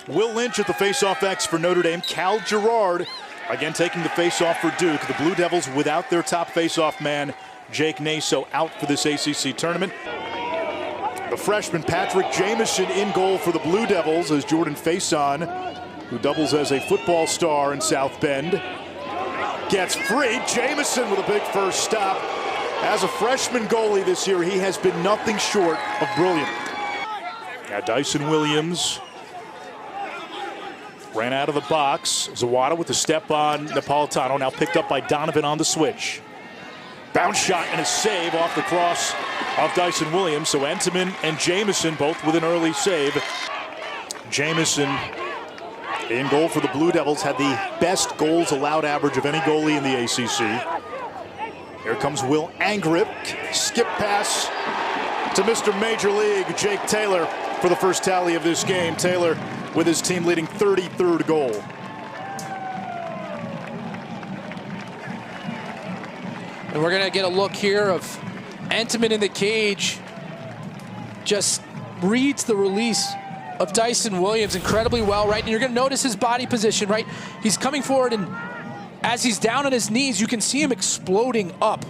Will Lynch at the faceoff X for Notre Dame. Cal Girard again taking the faceoff for Duke. The Blue Devils without their top faceoff man, Jake Naso, out for this ACC tournament. The freshman Patrick Jamison in goal for the Blue Devils as Jordan Faison, who doubles as a football star in South Bend, gets free. Jamison with a big first stop. As a freshman goalie this year, he has been nothing short of brilliant. Now Dyson Williams ran out of the box. Zawada with the step on Napolitano, now picked up by Donovan on the switch. Bounce shot and a save off the cross of Dyson Williams. So Entenmann and Jamison both with an early save. Jamison in goal for the Blue Devils, had the best goals allowed average of any goalie in the ACC. Here comes Will Angrip, skip pass to Mr. Major League, Jake Taylor, for the first tally of this game. Taylor with his team leading 33rd goal. And we're going to get a look here of Entenmann in the cage. Just reads the release of Dyson Williams incredibly well, right? And you're going to notice his body position, right? He's coming forward, and as he's down on his knees, you can see him exploding up,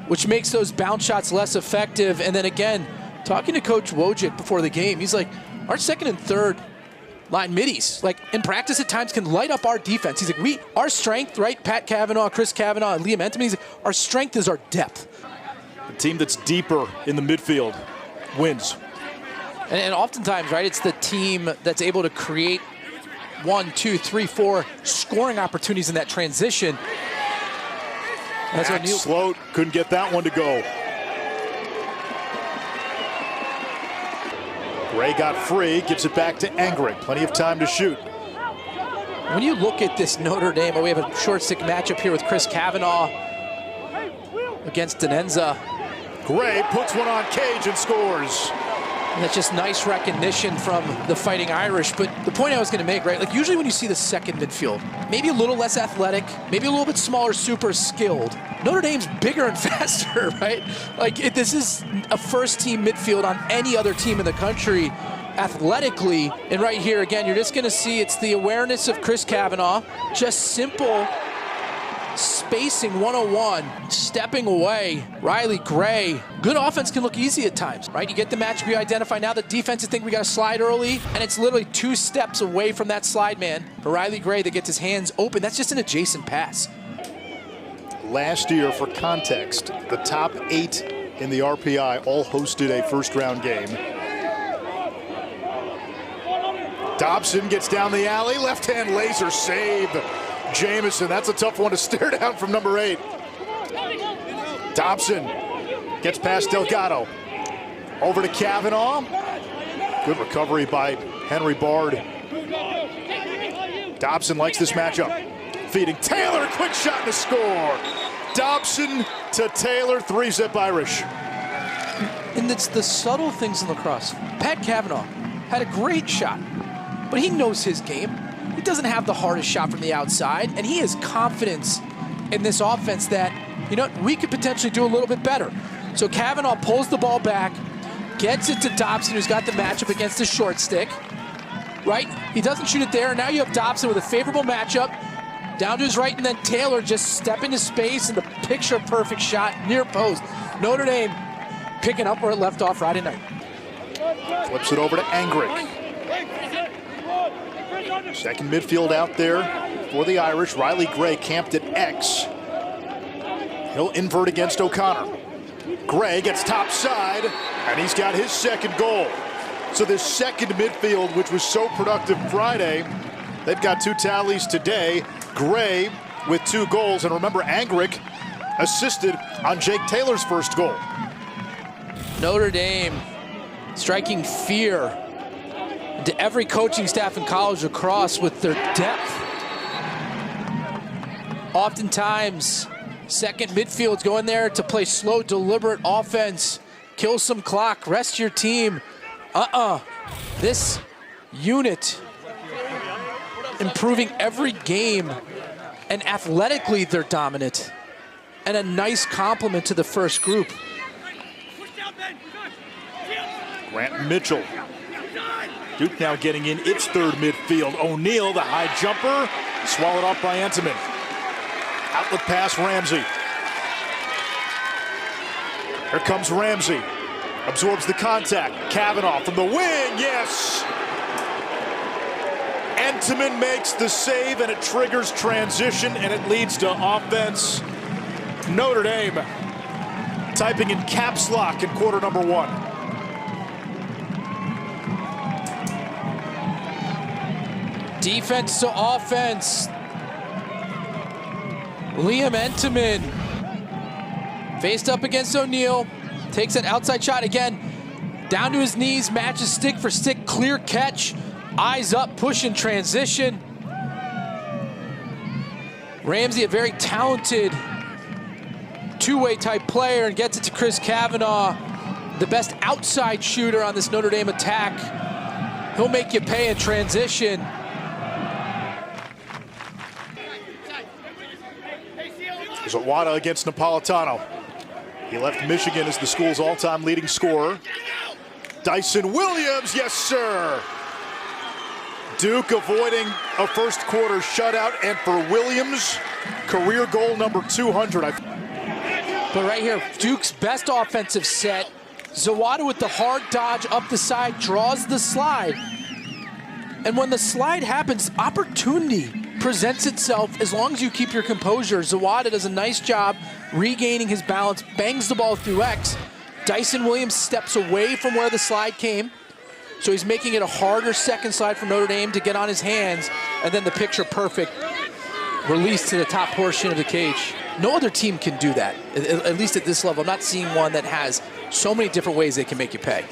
which makes those bounce shots less effective. And then again, talking to Coach Wojcik before the game, he's like, our second and third line middies, like in practice at times, can light up our defense. He's like, our strength, right? Pat Cavanaugh, Chris Cavanaugh, and Liam Entenmann, he's like, our strength is our depth. The team that's deeper in the midfield wins. And oftentimes, right, it's the team that's able to create 1, 2, 3, 4 scoring opportunities in that transition. That's Max Sloat couldn't get that one to go. Gray got free, gives it back to Engrick. Plenty of time to shoot. When you look at this Notre Dame, we have a short stick matchup here with Chris Cavanaugh against Denenza. Gray puts one on Cage and scores. And that's just nice recognition from the Fighting Irish. But the point I was going to make, right, like usually when you see the second midfield, maybe a little less athletic, maybe a little bit smaller, super skilled. Notre Dame's bigger and faster, right? Like this is a first-team midfield on any other team in the country athletically. And right here, again, you're just going to see it's the awareness of Chris Cavanaugh, just simple spacing 101, stepping away. Riley Gray. Good offense can look easy at times, right? You get the matchup, you identify now the defensive think we got to slide early, and it's literally 2 steps away from that slide man for Riley Gray that gets his hands open. That's just an adjacent pass. Last year, for context, the top 8 in the RPI all hosted a first-round game. Dobson gets down the alley, left-hand laser save. Jamison, that's a tough one to stare down from number 8. Dobson gets past Delgado. Over to Cavanaugh. Good recovery by Henry Bard. Dobson likes this matchup. Feeding Taylor, quick shot and a score. Dobson to Taylor, 3-zip Irish. And it's the subtle things in lacrosse. Pat Cavanaugh had a great shot, but he knows his game. He doesn't have the hardest shot from the outside, and he has confidence in this offense that, you know, we could potentially do a little bit better. So Cavanaugh pulls the ball back, gets it to Dobson, who's got the matchup against the short stick, right? He doesn't shoot it there, and now you have Dobson with a favorable matchup, down to his right, and then Taylor just step into space, and the picture-perfect shot near post. Notre Dame picking up where it left off Friday night. Flips it over to Engrick. Second midfield out there for the Irish. Riley Gray camped at X. He'll invert against O'Connor. Gray gets top side, and he's got his second goal. So this second midfield, which was so productive Friday, they've got 2 tallies today. Gray with 2 goals, and remember, Engrick assisted on Jake Taylor's first goal. Notre Dame striking fear to every coaching staff in college lacrosse with their depth. Oftentimes, second midfield's going there to play slow, deliberate offense, kill some clock, rest your team. This unit improving every game, and athletically they're dominant, and a nice compliment to the first group. Grant Mitchell Duke now getting in its third midfield. O'Neal, the high jumper, swallowed off by Entenmann. Outlet pass, Ramsey. Here comes Ramsey. Absorbs the contact. Kavanaugh from the wing, yes! Entenmann makes the save, and it triggers transition, and it leads to offense. Notre Dame typing in caps lock in quarter number 1. Defense to offense. Liam Entenmann faced up against O'Neal. Takes an outside shot again. Down to his knees, matches stick for stick, clear catch. Eyes up, push in transition. Ramsey, a very talented two-way type player, and gets it to Chris Kavanaugh, the best outside shooter on this Notre Dame attack. He'll make you pay in transition. Zawada against Napolitano. He left Michigan as the school's all-time leading scorer. Dyson Williams, yes sir! Duke avoiding a first quarter shutout, and for Williams, career goal number 200. But right here, Duke's best offensive set. Zawada with the hard dodge up the side, draws the slide. And when the slide happens, opportunity presents itself as long as you keep your composure. Zawada does a nice job regaining his balance, bangs the ball through X. Dyson Williams steps away from where the slide came, so he's making it a harder second slide for Notre Dame to get on his hands, and then the picture perfect release to the top portion of the cage. No other team can do that, at least at this level. I'm not seeing one that has so many different ways they can make you pay.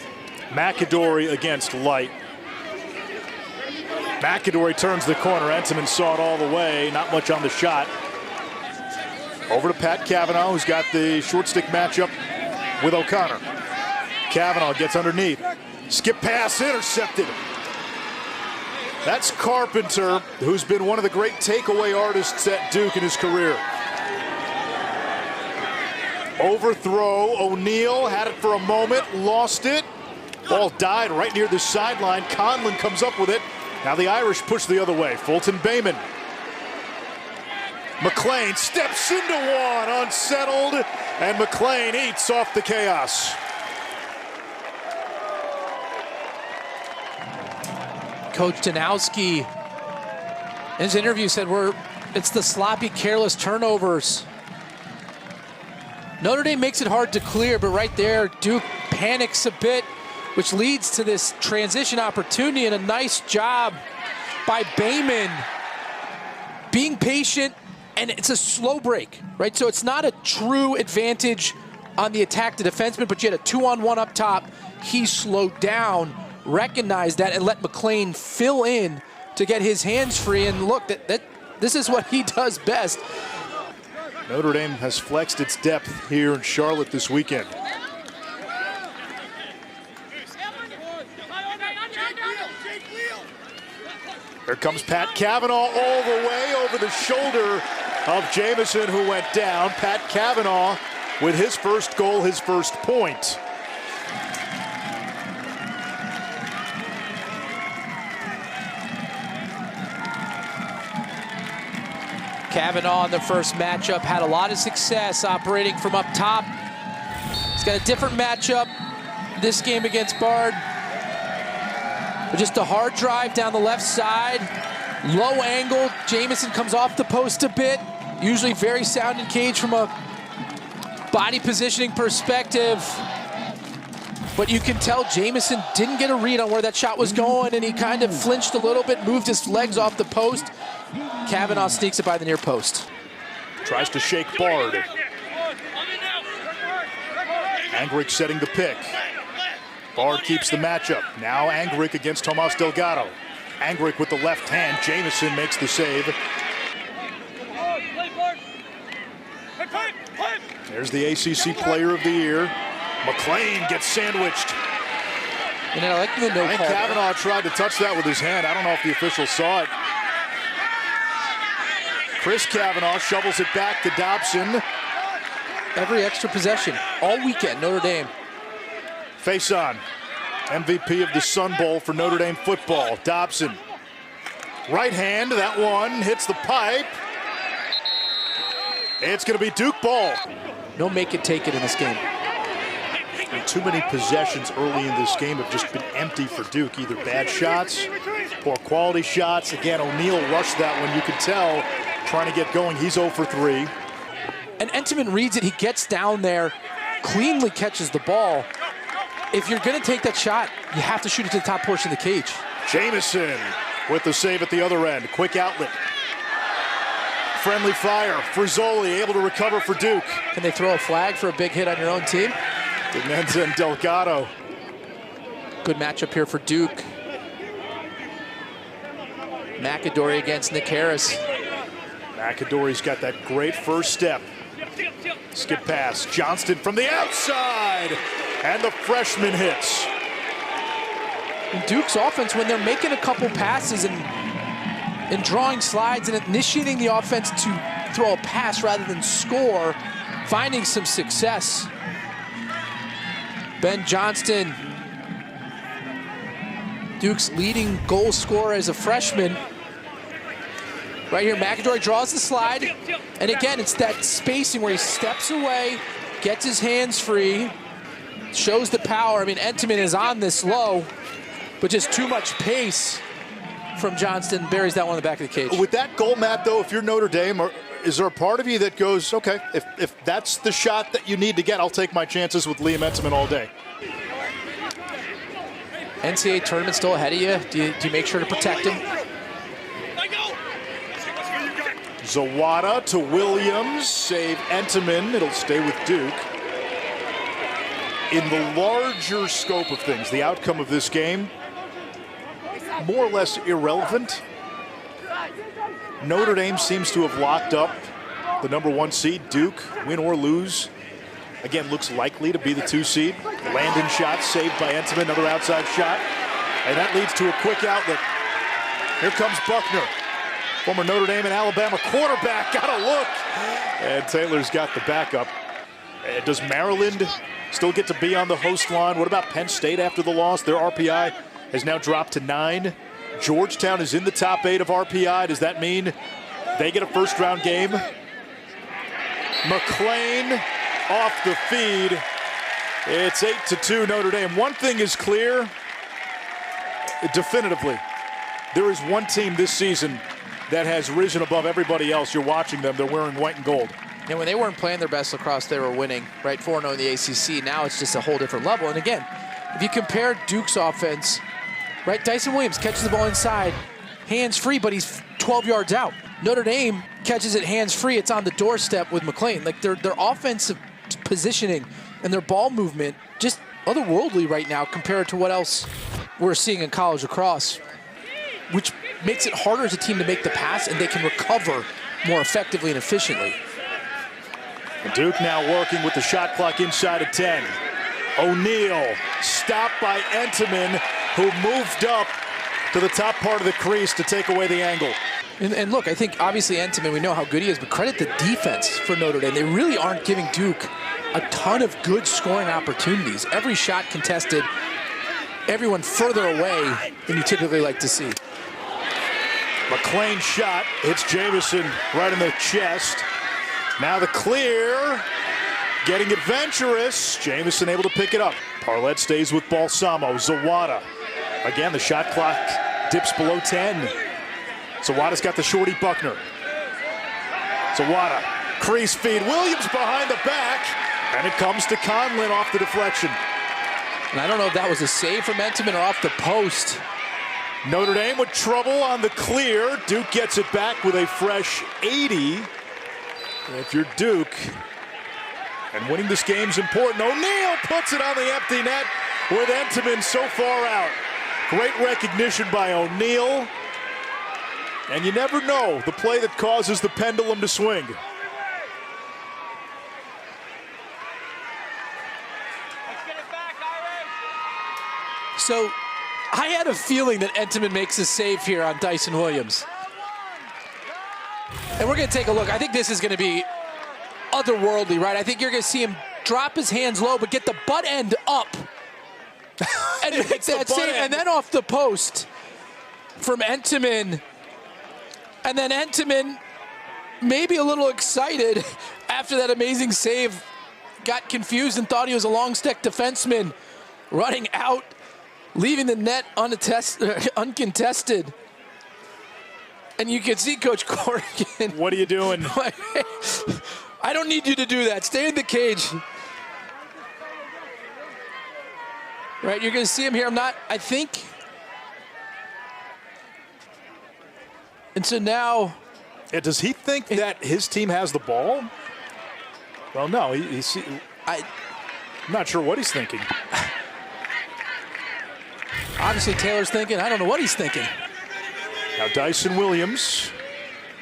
McAdory against Light. McAdory turns the corner. Entenmann saw it all the way. Not much on the shot. Over to Pat Kavanaugh, who's got the short stick matchup with O'Connor. Kavanaugh gets underneath. Skip pass intercepted. That's Carpenter, who's been one of the great takeaway artists at Duke in his career. Overthrow. O'Neal had it for a moment, lost it. Ball died right near the sideline. Conlon comes up with it. Now the Irish push the other way. Fulton Bayman. McLean steps into one, unsettled, and McLean eats off the chaos. Coach Danowski, in his interview, said it's the sloppy, careless turnovers. Notre Dame makes it hard to clear, but right there, Duke panics a bit, which leads to this transition opportunity, and a nice job by Bayman being patient, and it's a slow break, right? So it's not a true advantage on the attack to defenseman, but you had a 2-on-1 up top. He slowed down, recognized that, and let McLean fill in to get his hands free, and look, this is what he does best. Notre Dame has flexed its depth here in Charlotte this weekend. Here comes Pat Kavanaugh all the way over the shoulder of Jamison, who went down. Pat Kavanaugh with his first goal, his first point. Kavanaugh in the first matchup had a lot of success operating from up top. He's got a different matchup this game against Bard. But just a hard drive down the left side, low angle. Jamison comes off the post a bit. Usually very sound in cage from a body positioning perspective. But you can tell Jamison didn't get a read on where that shot was going, and he kind of flinched a little bit, moved his legs off the post. Kavanaugh sneaks it by the near post. Tries to shake Bard. Angrick setting the pick. Bard keeps the matchup. Now Angrick against Tomas Delgado. Angrick with the left hand. Jamison makes the save. There's the ACC Player of the Year. McLean gets sandwiched. And I like the no call. Kavanaugh tried to touch that with his hand. I don't know if the official saw it. Chris Kavanaugh shovels it back to Dobson. Every extra possession all weekend, Notre Dame. Face on. MVP of the Sun Bowl for Notre Dame football. Dobson, right hand, that one hits the pipe. It's going to be Duke ball. No make it, take it in this game. And too many possessions early in this game have just been empty for Duke. Either bad shots, poor quality shots. Again, O'Neal rushed that one. You could tell, trying to get going. He's 0 for 3. And Entenmann reads it. He gets down there, cleanly catches the ball. If you're going to take that shot, you have to shoot it to the top portion of the cage. Jamison with the save at the other end. Quick outlet. Friendly fire. Frizzoli able to recover for Duke. Can they throw a flag for a big hit on your own team? Dinenza and Delgado. Good matchup here for Duke. McAdory against Nick Harris. McAdory's got that great first step. Skip pass. Johnston from the outside. And the freshman hits. In Duke's offense, when they're making a couple passes and drawing slides and initiating the offense to throw a pass rather than score, finding some success. Ben Johnston, Duke's leading goal scorer as a freshman. Right here, McAdory draws the slide. And again, it's that spacing where he steps away, gets his hands free, shows the power. I mean, Entenmann is on this low, but just too much pace from Johnston, buries that one in the back of the cage. With that goal, Matt, though, if you're Notre Dame, is there a part of you that goes, okay, if that's the shot that you need to get, I'll take my chances with Liam Entenmann all day? NCAA tournament still ahead of you. Do you make sure to protect him? Zawada to Williams, save Entenmann. It'll stay with Duke. In the larger scope of things, the outcome of this game, more or less irrelevant. Notre Dame seems to have locked up the #1 seed. Duke, win or lose, again, looks likely to be the 2 seed. Landon shot saved by Entenmann, another outside shot. And that leads to a quick outlet. Here comes Buckner. Former Notre Dame and Alabama quarterback, got a look. And Taylor's got the backup. Does Maryland still get to be on the host line? What about Penn State after the loss? Their RPI has now dropped to 9. Georgetown is in the top 8 of RPI. Does that mean they get a first-round game? McClain off the feed. It's 8-2 Notre Dame. One thing is clear, definitively. There is one team this season that has risen above everybody else. You're watching them. They're wearing white and gold. And when they weren't playing their best lacrosse, they were winning, right? 4-0 in the ACC. Now it's just a whole different level. And again, if you compare Duke's offense, right? Dyson Williams catches the ball inside, hands-free, but he's 12 yards out. Notre Dame catches it hands-free. It's on the doorstep with McClain. Like their offensive positioning and their ball movement, just otherworldly right now compared to what else we're seeing in college lacrosse, which makes it harder as a team to make the pass, and they can recover more effectively and efficiently. Duke now working with the shot clock inside of 10. O'Neal stopped by Entenmann, who moved up to the top part of the crease to take away the angle. And look, I think obviously Entenmann, we know how good he is, but credit the defense for Notre Dame. They really aren't giving Duke a ton of good scoring opportunities. Every shot contested, everyone further away than you typically like to see. McClain shot hits Jamison right in the chest. Now the clear, getting adventurous. Jamison able to pick it up. Parlett stays with Balsamo. Zawada. Again, the shot clock dips below 10. Zawada's got the shorty Buckner. Zawada, crease feed. Williams behind the back. And it comes to Conlin off the deflection. And I don't know if that was a save from Entenmann or off the post. Notre Dame with trouble on the clear. Duke gets it back with a fresh 80. If you're Duke, and winning this game's important. O'Neal puts it on the empty net with Entenmann so far out. Great recognition by O'Neal. And you never know the play that causes the pendulum to swing. So I had a feeling that Entenmann makes a save here on Dyson Williams. And we're going to take a look. I think this is going to be otherworldly, right? I think you're going to see him drop his hands low, but get the butt end up And hits that save, and then off the post from Entenmann. And then Entenmann, maybe a little excited after that amazing save, got confused and thought he was a long stick defenseman running out, leaving the net uncontested. And you can see Coach Corrigan. What are you doing? I don't need you to do that. Stay in the cage. Right, you're going to see him here. I think. And so now. Yeah, does he think that his team has the ball? Well, no. I'm not sure what he's thinking. Obviously, Taylor's thinking. I don't know what he's thinking. Now, Dyson Williams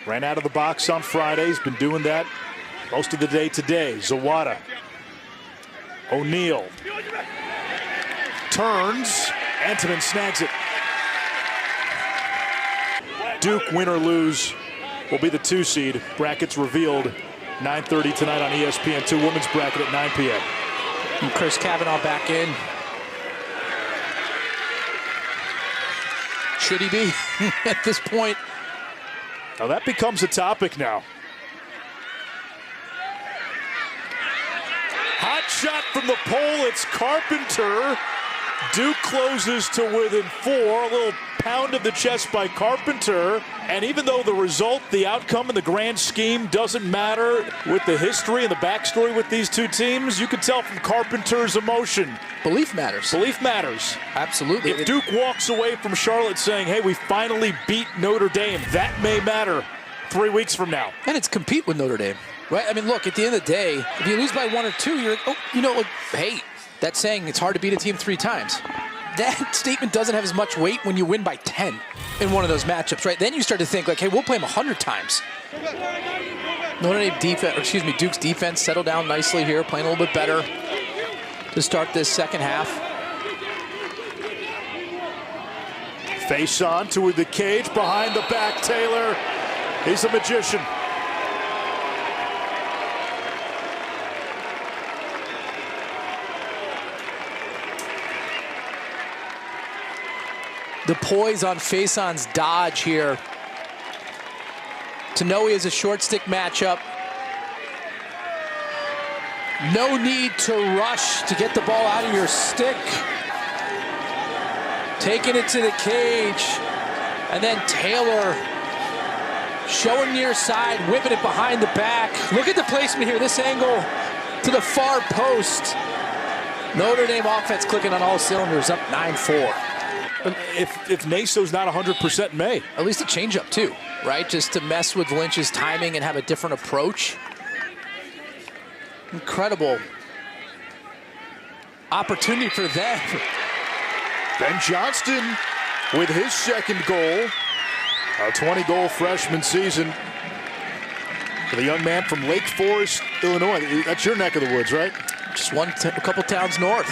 ran out of the box on Friday. He's been doing that most of the day today. Zawada. O'Neal. Turns. Entenmann snags it. Duke, win or lose, will be the 2 seed. Brackets revealed 9:30 tonight on ESPN2. Women's bracket at 9 p.m. And Chris Kavanaugh back in. Should he be at this point? Now that becomes a topic now. Hot shot from the pole. It's Carpenter. Duke closes to within 4. A little pound of the chest by Carpenter. And even though the result, the outcome in the grand scheme doesn't matter with the history and the backstory with these two teams, you can tell from Carpenter's emotion. Belief matters. Belief matters. Absolutely. If Duke walks away from Charlotte saying, hey, we finally beat Notre Dame, that may matter 3 weeks from now. And it's compete with Notre Dame, right? I mean, look, at the end of the day, if you lose by 1 or 2, you're like, oh, you know what? Hey, that's saying it's hard to beat a team 3 times. That statement doesn't have as much weight when you win by 10 in one of those matchups, right? Then you start to think like, hey, we'll play them 100 times. Notre Dame defense, or excuse me, Duke's defense settled down nicely here, playing a little bit better to start this second half. Face on toward the cage, behind the back, Taylor. He's a magician. The poise on Faison's dodge here. To know he has a short stick matchup. No need to rush to get the ball out of your stick. Taking it to the cage. And then Taylor showing near side, whipping it behind the back. Look at the placement here, this angle to the far post. Notre Dame offense clicking on all cylinders, up 9-4. If Naso's not 100% May. At least a changeup too, right? Just to mess with Lynch's timing and have a different approach. Incredible opportunity for them. Ben Johnston with his second goal. A 20-goal freshman season for the young man from Lake Forest, Illinois. That's your neck of the woods, right? Just a couple towns north.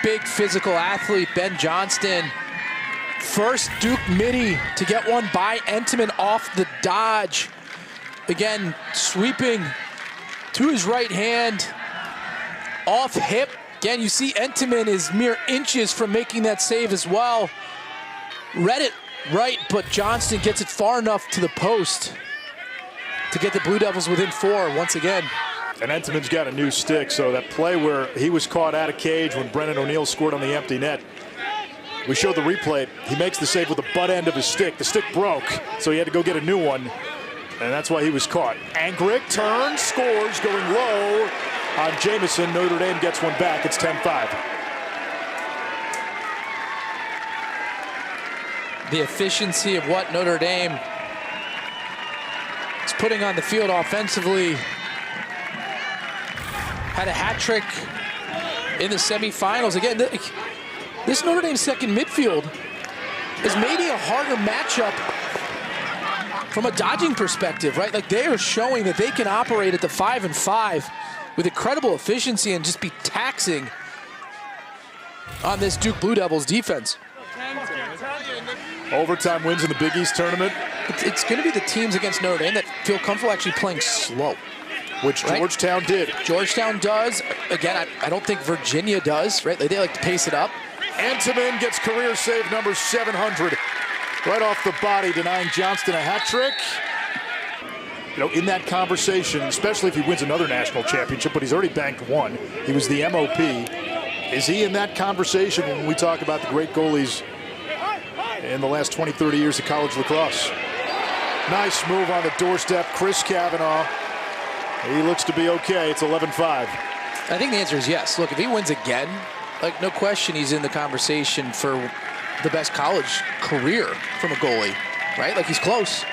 Big physical athlete, Ben Johnston. First Duke midi to get one by Entenmann off the dodge. Again, sweeping to his right hand, off hip. Again, you see Entenmann is mere inches from making that save as well. Read it right, but Johnston gets it far enough to the post to get the Blue Devils within 4 once again. And Entenmann's got a new stick, so that play where he was caught out of cage when Brennan O'Neal scored on the empty net. We showed the replay. He makes the save with the butt end of his stick. The stick broke, so he had to go get a new one, and that's why he was caught. Angrick turns, scores, going low on Jamison. Notre Dame gets one back. It's 10-5. The efficiency of what Notre Dame is putting on the field offensively. Had a hat trick in the semifinals. Again, this Notre Dame second midfield is maybe a harder matchup from a dodging perspective, right? Like, they are showing that they can operate at the 5-5 with incredible efficiency and just be taxing on this Duke Blue Devils defense. Overtime wins in the Big East tournament. It's going to be the teams against Notre Dame that feel comfortable actually playing slow. which Georgetown did. Georgetown does. Again, I don't think Virginia does, right? They like to pace it up. Entenmann gets career save number 700. Right off the body, denying Johnston a hat trick. You know, in that conversation, especially if he wins another national championship, but he's already banked one. He was the MOP. Is he in that conversation when we talk about the great goalies in the last 20, 30 years of college lacrosse? Nice move on the doorstep, Chris Kavanaugh. He looks to be okay. It's 11-5. I think the answer is yes. Look, if he wins again, like no question he's in the conversation for the best college career from a goalie, right? Like he's close.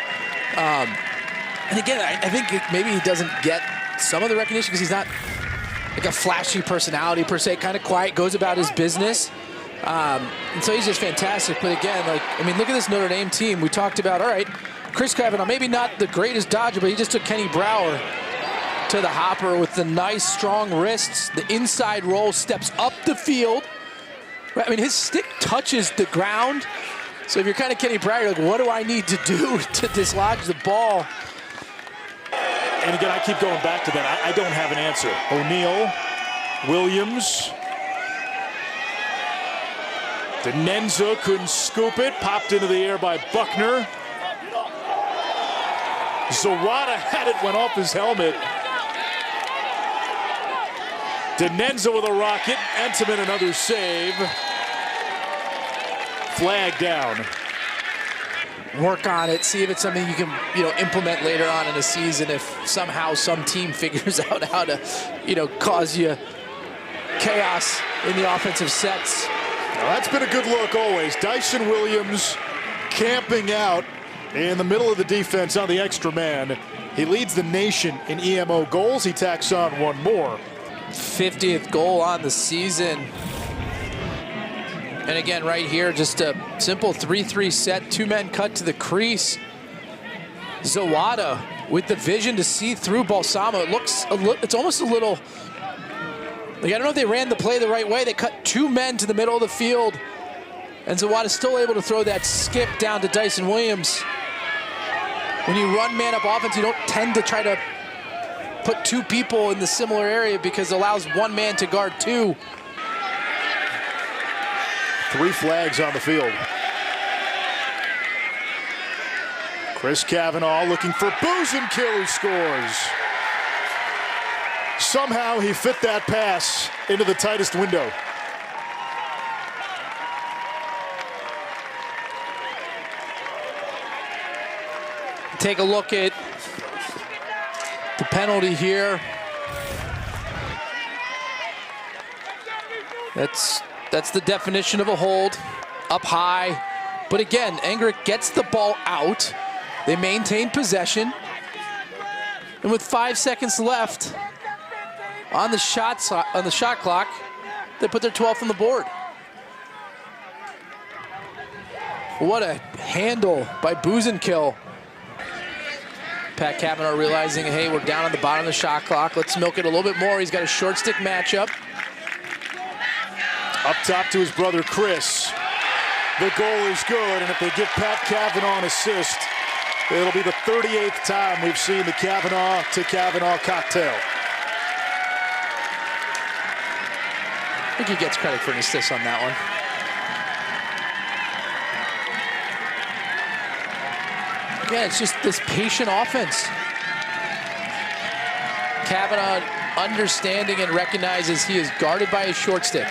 And again, I think maybe he doesn't get some of the recognition because he's not like a flashy personality per se, kind of quiet, goes about his business. And so he's just fantastic. But again, like, I mean, look at this Notre Dame team. We talked about, all right, Chris Kavanaugh, maybe not the greatest dodger, but he just took Kenny Brower to the hopper with the nice, strong wrists. The inside roll, steps up the field. I mean, his stick touches the ground. So if you're kind of Kenny Brower, you're like, what do I need to do to dislodge the ball? And again, I keep going back to that. I don't have an answer. O'Neal, Williams. Denenza couldn't scoop it. Popped into the air by Buckner. Zawada had it, went off his helmet. Denenza with a rocket. Entenmann another save. Flag down. Work on it, see if it's something you can, implement later on in the season if somehow some team figures out how to, cause you chaos in the offensive sets. Now that's been a good look always. Dyson Williams camping out in the middle of the defense on the extra man. He leads the nation in EMO goals. He tacks on one more. 50th goal on the season. And again, right here, just a simple 3-3 set. Two men cut to the crease. Zawada with the vision to see through Balsamo. It looks it's almost a little, like, I don't know if they ran the play the right way. They cut two men to the middle of the field. And Zawada's still able to throw that skip down to Dyson Williams. When you run man-up offense, you don't tend to try to put two people in the similar area because it allows one man to guard two. 3 flags on the field. Chris Kavanaugh looking for Buzenkill, who scores. Somehow he fit that pass into the tightest window. Take a look at the penalty here. That's the definition of a hold, up high. But again, Engrick gets the ball out. They maintain possession. And with 5 seconds left on the shot clock, they put their 12th on the board. What a handle by Buzenkill. Pat Kavanaugh realizing, hey, we're down on the bottom of the shot clock. Let's milk it a little bit more. He's got a short stick matchup. Up top to his brother Chris. The goal is good, and if they give Pat Kavanaugh an assist, it'll be the 38th time we've seen the Kavanaugh to Kavanaugh cocktail. I think he gets credit for an assist on that one. Again, it's just this patient offense. Kavanaugh understanding and recognizes he is guarded by his short stick.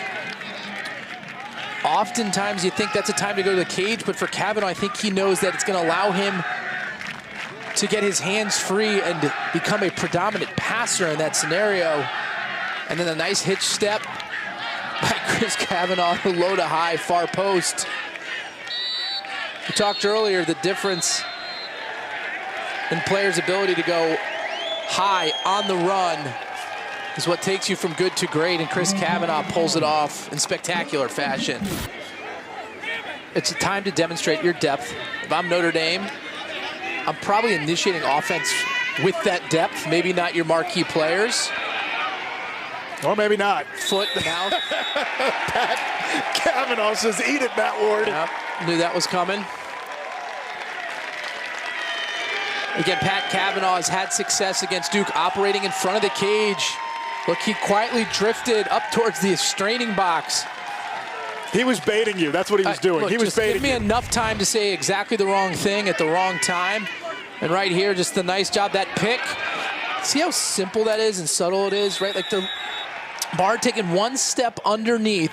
Oftentimes you think that's a time to go to the cage, but for Kavanaugh, I think he knows that it's going to allow him to get his hands free and become a predominant passer in that scenario. And then a nice hitch step by Chris Kavanaugh, low to high, far post. We talked earlier, the difference in players' ability to go high on the run is what takes you from good to great, and Chris Kavanaugh pulls it off in spectacular fashion. It's a time to demonstrate your depth. If I'm Notre Dame, I'm probably initiating offense with that depth, maybe not your marquee players. Or maybe not. Foot in the mouth. Pat Kavanaugh says, eat it, Matt Ward. Yep, knew that was coming. Again, Pat Cavanaugh has had success against Duke operating in front of the cage. Look, he quietly drifted up towards the straining box. He was baiting you. That's what he was doing. Look, he was baiting you. Give me enough time to say exactly the wrong thing at the wrong time. And right here, just the nice job. That pick. See how simple that is and subtle it is, right? Like the Bard taking one step underneath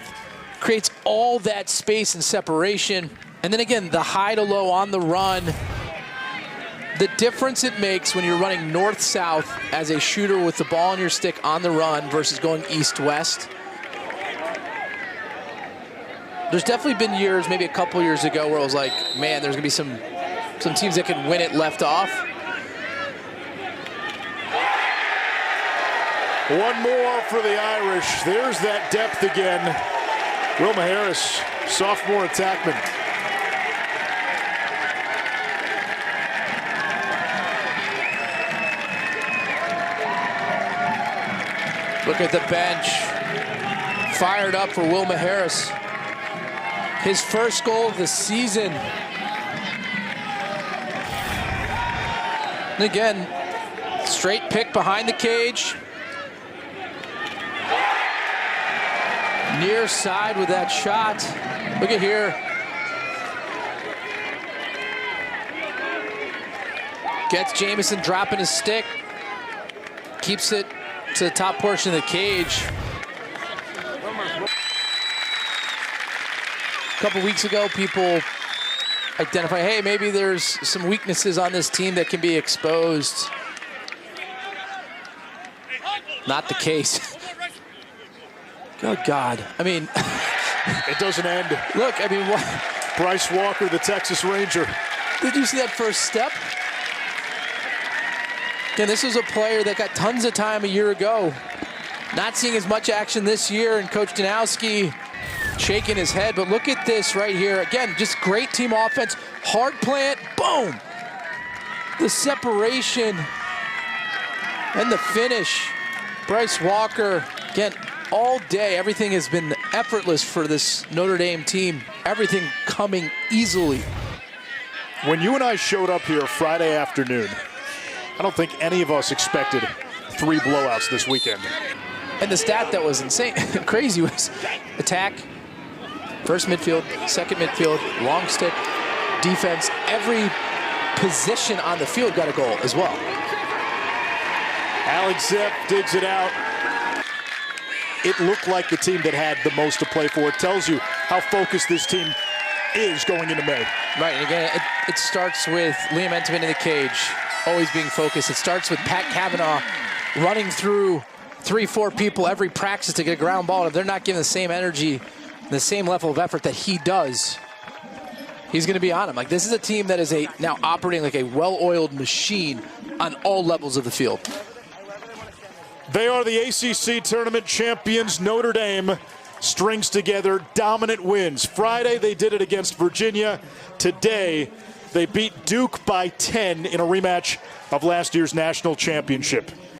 creates all that space and separation. And then again, the high to low on the run. The difference it makes when you're running north-south as a shooter with the ball on your stick on the run versus going east-west. There's definitely been years, maybe a couple years ago, where I was like, man, there's going to be some teams that can win it left off. One more for the Irish. There's that depth again. Wilma Harris, sophomore attackman. Look at the bench. Fired up for Wilma Harris. His first goal of the season. And again, straight pick behind the cage. Near side with that shot. Look at here. Gets Jamison dropping his stick. Keeps it to the top portion of the cage. A couple weeks ago, people identify, hey, maybe there's some weaknesses on this team that can be exposed. Not the case. Oh, God. I mean. It doesn't end. Look, I mean, what? Bryce Walker, the Texas Ranger. Did you see that first step? Again, this was a player that got tons of time a year ago. Not seeing as much action this year, and Coach Danowski shaking his head, but look at this right here. Again, just great team offense. Hard plant, boom. The separation and the finish. Bryce Walker, again, all day, everything has been effortless for this Notre Dame team. Everything coming easily. When you and I showed up here Friday afternoon, I don't think any of us expected 3 blowouts this weekend. And the stat that was insane, crazy, was attack, first midfield, second midfield, long stick, defense. Every position on the field got a goal as well. Alex Zepp digs it out. It looked like the team that had the most to play for. It tells you how focused this team is going into May. Right, and again, it starts with Liam Entenmann in the cage, always being focused. It starts with Pat Cavanaugh running through 3-4 people every practice to get a ground ball. If they're not giving the same energy, the same level of effort that he does, he's going to be on him. Like, this is a team that is now operating like a well-oiled machine on all levels of the field. They are the ACC tournament champions. Notre Dame strings together dominant wins. Friday, they did it against Virginia. Today, they beat Duke by 10 in a rematch of last year's national championship.